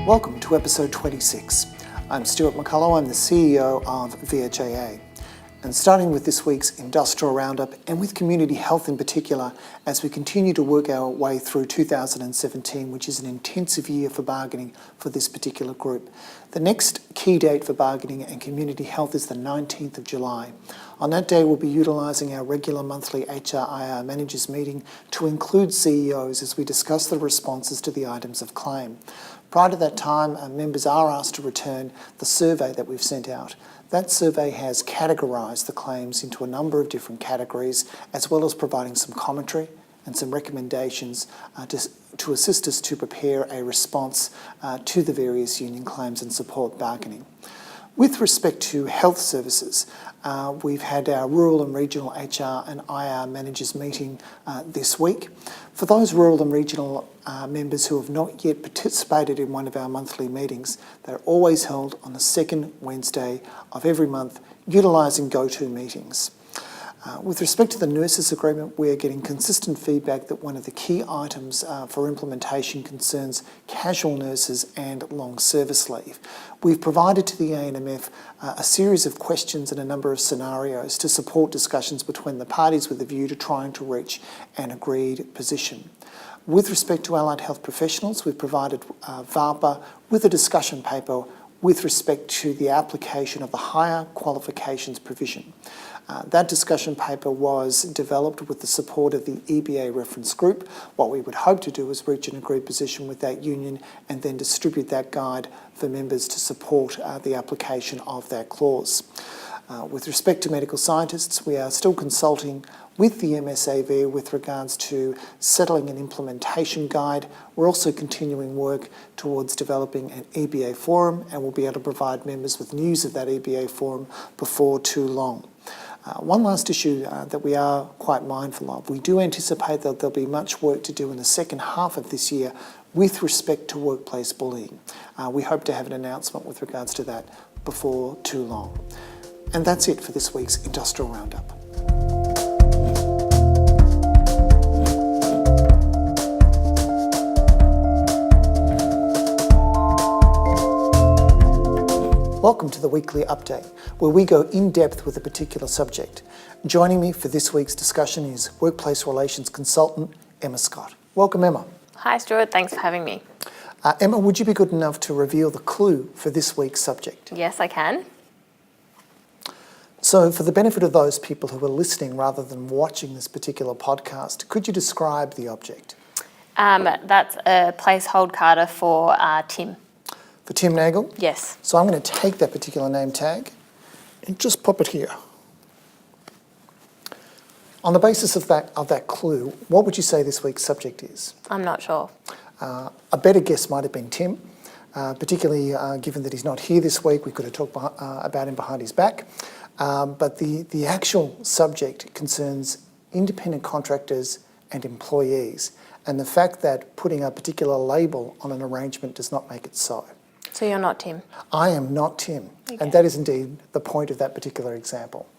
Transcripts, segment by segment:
Welcome to episode 26. I'm Stuart McCullough, I'm the CEO of VHIA. And starting with this week's Industrial Roundup and with community health in particular, as we continue to work our way through 2017, which is an intensive year for bargaining for this particular group. The next key date for bargaining and community health is the 19th of July. On that day, we'll be utilising our regular monthly VHIA managers meeting to include CEOs as we discuss the responses to the items of claim. Prior to that time, members are asked to return the survey that we've sent out. That survey has categorised the claims into a number of different categories, as well as providing some commentary and some recommendations to assist us to prepare a response to the various union claims and support bargaining. With respect to health services, we've had our rural and regional HR and IR managers meeting this week. For those rural and regional members who have not yet participated in one of our monthly meetings, they're always held on the second Wednesday of every month, utilising go-to meetings. With respect to the nurses agreement, we are getting consistent feedback that one of the key items for implementation concerns casual nurses and long service leave. We've provided to the ANMF a series of questions and a number of scenarios to support discussions between the parties with a view to trying to reach an agreed position. With respect to allied health professionals, we've provided VHIA with a discussion paper with respect to the application of the higher qualifications provision. That discussion paper was developed with the support of the EBA reference group. What we would hope to do is reach an agreed position with that union and then distribute that guide for members to support the application of that clause. With respect to medical scientists, we are still consulting with the MSAV with regards to settling an implementation guide. We're also continuing work towards developing an EBA forum, and we'll be able to provide members with news of that EBA forum before too long. One last issue that we are quite mindful of. We do anticipate that there'll be much work to do in the second half of this year with respect to workplace bullying. We hope to have an announcement with regards to that before too long. And that's it for this week's Industrial Roundup. Welcome to the weekly update, where we go in depth with a particular subject. Joining me for this week's discussion is Workplace Relations Consultant Emma Scott. Welcome, Emma. Hi, Stuart. Thanks for having me. Emma, would you be good enough to reveal the clue for this week's subject? Yes, I can. So, for the benefit of those people who are listening rather than watching this particular podcast, could you describe the object? That's a placeholder card for Tim. For Tim Nagel? Yes. So I'm going to take that particular name tag and just pop it here. On the basis of that clue, what would you say this week's subject is? I'm not sure. A better guess might have been Tim, particularly given that he's not here this week. We could have talked about him behind his back. But the actual subject concerns independent contractors and employees, and the fact that putting a particular label on an arrangement does not make it so. So you're not Tim? I am not Tim, okay. And that is indeed the point of that particular example.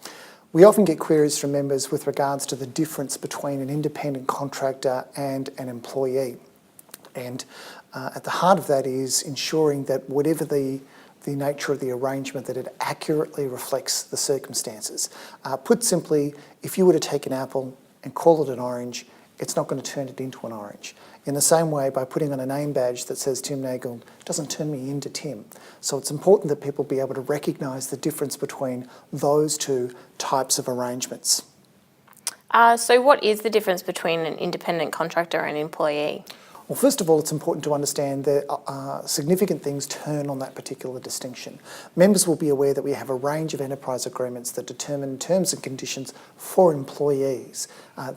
We often get queries from members with regards to the difference between an independent contractor and an employee. And at the heart of that is ensuring that whatever the nature of the arrangement, that it accurately reflects the circumstances. Put simply, if you were to take an apple and call it an orange, it's not going to turn it into an orange. In the same way, by putting on a name badge that says Tim Nagel, it doesn't turn me into Tim. So it's important that people be able to recognise the difference between those two types of arrangements. So what is the difference between an independent contractor and employee? Well, first of all, it's important to understand that significant things turn on that particular distinction. Members will be aware that we have a range of enterprise agreements that determine terms and conditions for employees.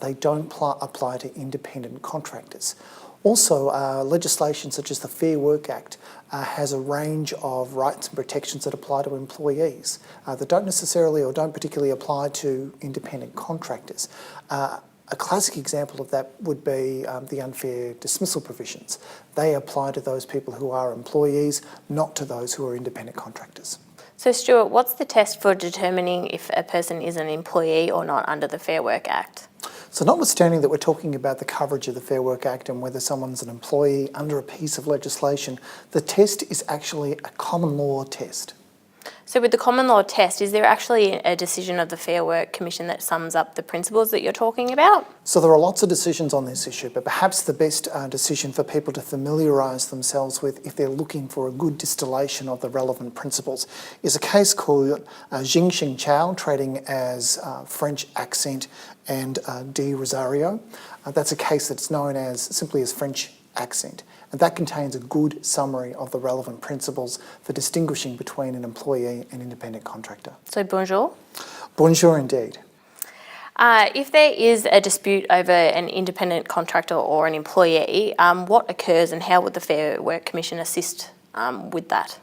They don't apply to independent contractors. Also, legislation such as the Fair Work Act has a range of rights and protections that apply to employees that don't necessarily or don't particularly apply to independent contractors. A classic example of that would be the unfair dismissal provisions. They apply to those people who are employees, not to those who are independent contractors. So Stuart, what's the test for determining if a person is an employee or not under the Fair Work Act? So notwithstanding that we're talking about the coverage of the Fair Work Act and whether someone's an employee under a piece of legislation, the test is actually a common law test. So with the common law test, is there actually a decision of the Fair Work Commission that sums up the principles that you're talking about? So there are lots of decisions on this issue, but perhaps the best decision for people to familiarise themselves with if they're looking for a good distillation of the relevant principles is a case called Jing Chao, trading as French Accent and D. Rosario. That's a case that's known as simply as French Accent. And that contains a good summary of the relevant principles for distinguishing between an employee and independent contractor. So bonjour. Bonjour indeed. If there is a dispute over an independent contractor or an employee, what occurs and how would the Fair Work Commission assist with that?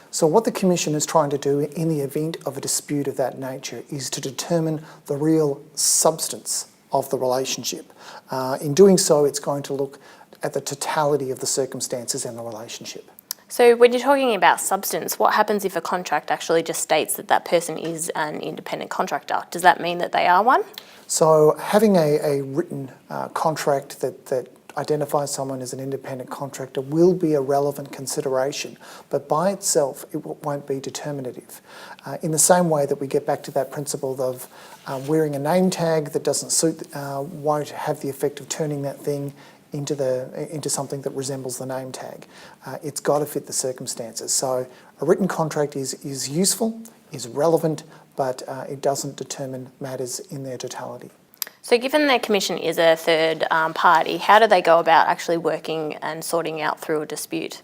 So what the Commission is trying to do in the event of a dispute of that nature is to determine the real substance of the relationship. In doing so, it's going to look at the totality of the circumstances and the relationship. So when you're talking about substance, what happens if a contract actually just states that that person is an independent contractor? Does that mean that they are one? So having a written contract that identifies someone as an independent contractor will be a relevant consideration, but by itself it won't be determinative. In the same way that we get back to that principle of wearing a name tag that doesn't suit, won't have the effect of turning that thing into something that resembles the name tag. It's got to fit the circumstances. So a written contract is useful, is relevant, but it doesn't determine matters in their totality. So given the Commission is a third party, how do they go about actually working and sorting out through a dispute?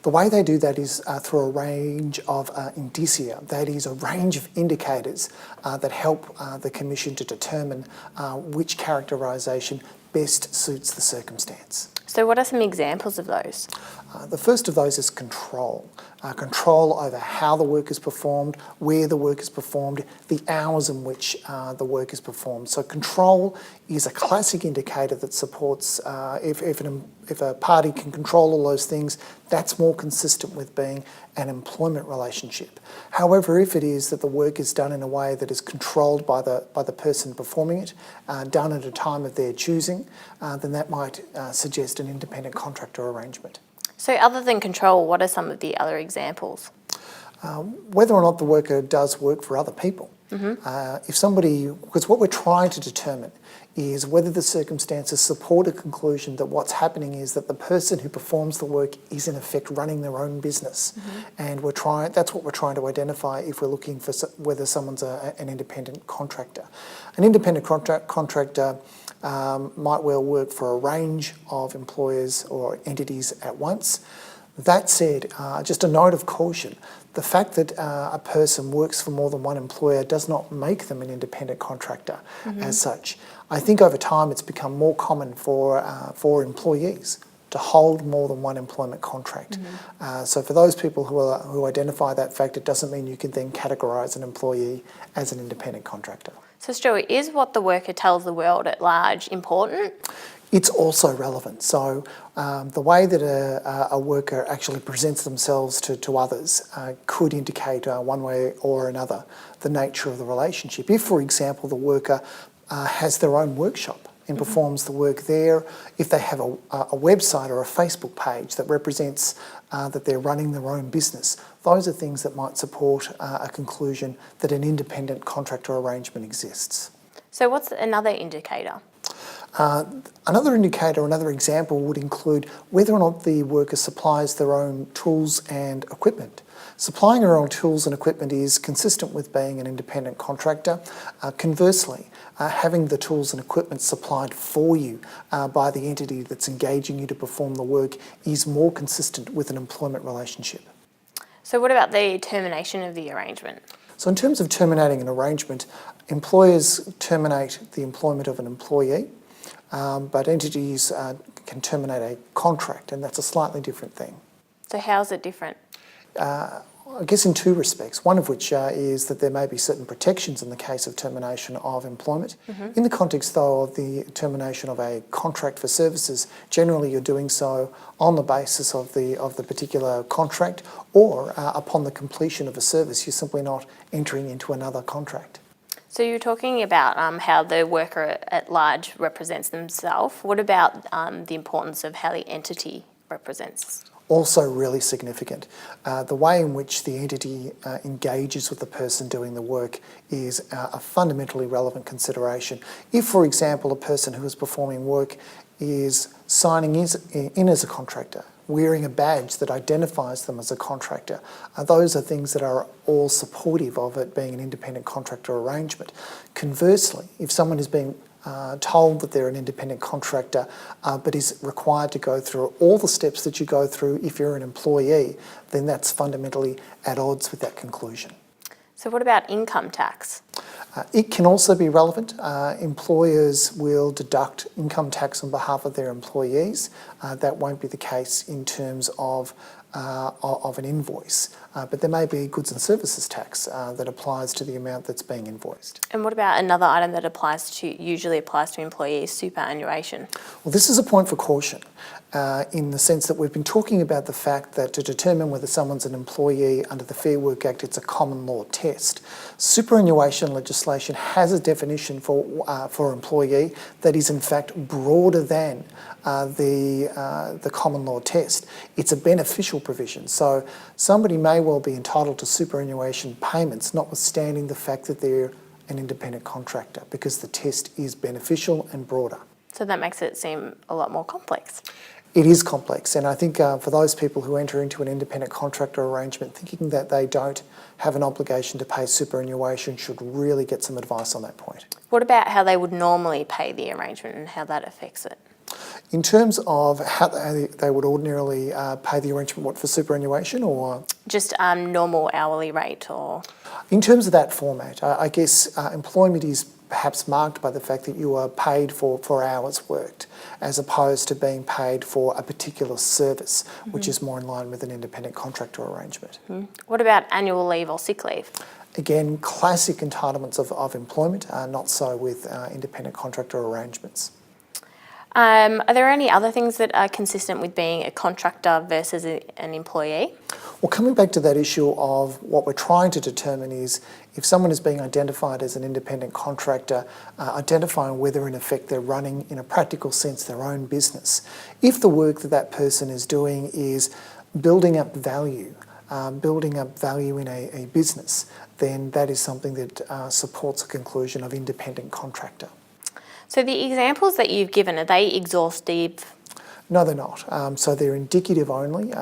The way they do that is through a range of indicia, that is a range of indicators that help the Commission to determine which characterisation best suits the circumstance. So what are some examples of those? The first of those is control. Control over how the work is performed, where the work is performed, the hours in which the work is performed. So control is a classic indicator that supports, if a party can control all those things, that's more consistent with being an employment relationship. However, if it is that the work is done in a way that is controlled by the person performing it, done at a time of their choosing, then that might suggest an independent contractor arrangement. So other than control, what are some of the other examples? Whether or not the worker does work for other people. If somebody, because what we're trying to determine is whether the circumstances support a conclusion that what's happening is that the person who performs the work is in effect running their own business. And that's what we're trying to identify if we're looking for whether someone's an independent contractor. An independent contractor might well work for a range of employers or entities at once. That said, just a note of caution, the fact that a person works for more than one employer does not make them an independent contractor as such. I think over time it's become more common for employees to hold more than one employment contract. So for those people who identify that fact, it doesn't mean you can then categorise an employee as an independent contractor. So Stuart, is what the worker tells the world at large important? It's also relevant. So the way that a worker actually presents themselves to others could indicate one way or another the nature of the relationship. If, for example, the worker has their own workshop and performs the work there, if they have a website or a Facebook page that represents that they're running their own business, those are things that might support a conclusion that an independent contractor arrangement exists. So what's another indicator? Another indicator, another example would include whether or not the worker supplies their own tools and equipment. Supplying your own tools and equipment is consistent with being an independent contractor. Conversely, having the tools and equipment supplied for you by the entity that's engaging you to perform the work is more consistent with an employment relationship. So what about the termination of the arrangement? So in terms of terminating an arrangement, employers terminate the employment of an employee, but entities can terminate a contract, and that's a slightly different thing. So how is it different? I guess in two respects, one of which is that there may be certain protections in the case of termination of employment. In the context, though, of the termination of a contract for services, generally you're doing so on the basis of the particular contract, or upon the completion of a service, you're simply not entering into another contract. So you're talking about how the worker at large represents themselves. What about the importance of how the entity represents? Also really significant. The way in which the entity engages with the person doing the work is a fundamentally relevant consideration. If, for example, a person who is performing work is signing in as a contractor, wearing a badge that identifies them as a contractor, those are things that are all supportive of it being an independent contractor arrangement. Conversely, if someone is being told that they're an independent contractor but is required to go through all the steps that you go through if you're an employee, then that's fundamentally at odds with that conclusion. So what about income tax? It can also be relevant. Employers will deduct income tax on behalf of their employees. That won't be the case in terms of an invoice, but there may be goods and services tax that applies to the amount that's being invoiced. And what about another item that usually applies to employees, superannuation? Well, this is a point for caution in the sense that we've been talking about the fact that to determine whether someone's an employee under the Fair Work Act, it's a common law test. Superannuation legislation has a definition for employee that is in fact broader than the common law test. It's a beneficial provision, so somebody may well be entitled to superannuation payments notwithstanding the fact that they're an independent contractor, because the test is beneficial and broader. So that makes it seem a lot more complex. It is complex, and I think for those people who enter into an independent contractor arrangement thinking that they don't have an obligation to pay superannuation should really get some advice on that point. What about how they would normally pay the arrangement and how that affects it? In terms of how they would ordinarily pay the arrangement, what, for superannuation or? Just normal hourly rate or? In terms of that format, I guess employment is perhaps marked by the fact that you are paid for hours worked as opposed to being paid for a particular service, which is more in line with an independent contractor arrangement. What about annual leave or sick leave? Again, classic entitlements of employment, not so with independent contractor arrangements. Are there any other things that are consistent with being a contractor versus an employee? Well, coming back to that issue of what we're trying to determine is if someone is being identified as an independent contractor, identifying whether in effect they're running in a practical sense their own business. If the work that that person is doing is building up value in a business, then that is something that supports a conclusion of independent contractor. So the examples that you've given, are they exhaustive? No, they're not. So they're indicative only,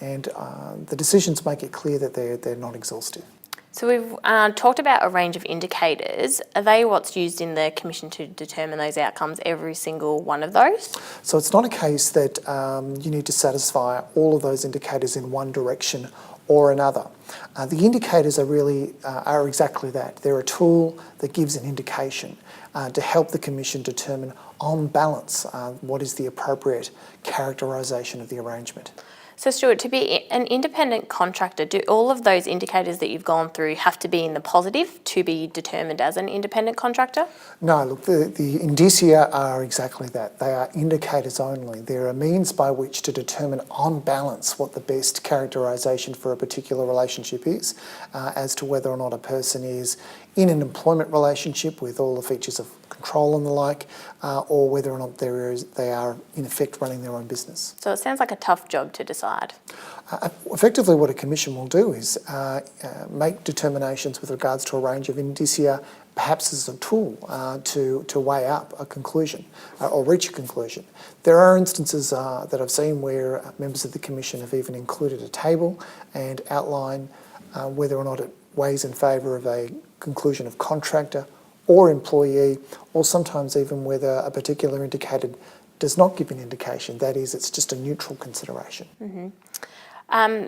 and the decisions make it clear that they're not exhaustive. So we've talked about a range of indicators. Are they what's used in the Commission to determine those outcomes, every single one of those? So it's not a case that you need to satisfy all of those indicators in one direction or another. The indicators are exactly that. They're a tool that gives an indication to help the Commission determine, on balance, what is the appropriate characterisation of the arrangement. So Stuart, to be an independent contractor, do all of those indicators that you've gone through have to be in the positive to be determined as an independent contractor? No, look, the indicia are exactly that. They are indicators only. They're a means by which to determine on balance what the best characterisation for a particular relationship is, as to whether or not a person is in an employment relationship with all the features of control and the like, or whether or not they are in effect running their own business. So it sounds like a tough job to decide. Effectively what a commission will do is make determinations with regards to a range of indicia, perhaps as a tool to weigh up a conclusion or reach a conclusion. There are instances that I've seen where members of the Commission have even included a table and outline whether or not it weighs in favour of a conclusion of contractor or employee, or sometimes even whether a particular indicator does not give an indication. That is, it's just a neutral consideration.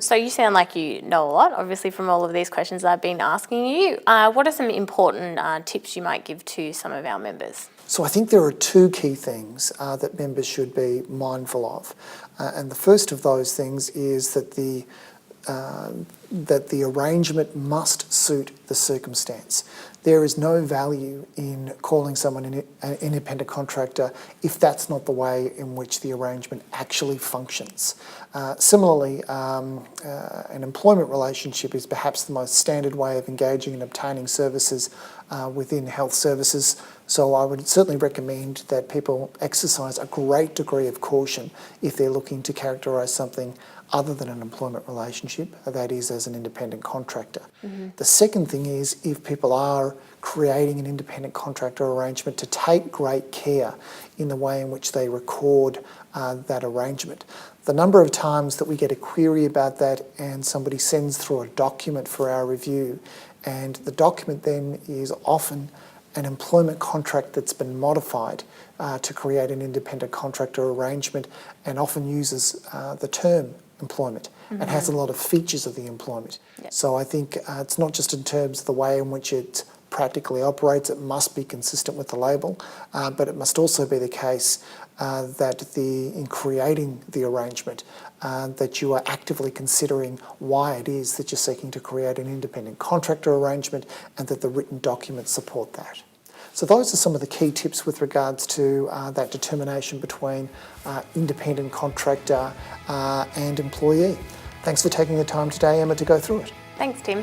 So you sound like you know a lot, obviously, from all of these questions I've been asking you. What are some important tips you might give to some of our members? So I think there are two key things that members should be mindful of. And the first of those things is that the that the arrangement must suit the circumstance. There is no value in calling someone an independent contractor if that's not the way in which the arrangement actually functions. Similarly, an employment relationship is perhaps the most standard way of engaging and obtaining services within health services. So I would certainly recommend that people exercise a great degree of caution if they're looking to characterise something other than an employment relationship, that is as an independent contractor. The second thing is, if people are creating an independent contractor arrangement, to take great care in the way in which they record that arrangement. The number of times that we get a query about that and somebody sends through a document for our review, and the document then is often an employment contract that's been modified to create an independent contractor arrangement, and often uses the term employment and has a lot of features of the employment. Yep. So I think it's not just in terms of the way in which it practically operates, it must be consistent with the label, but it must also be the case that in creating the arrangement, that you are actively considering why it is that you're seeking to create an independent contractor arrangement, and that the written documents support that. So those are some of the key tips with regards to that determination between independent contractor and employee. Thanks for taking the time today, Emma, to go through it. Thanks, Tim.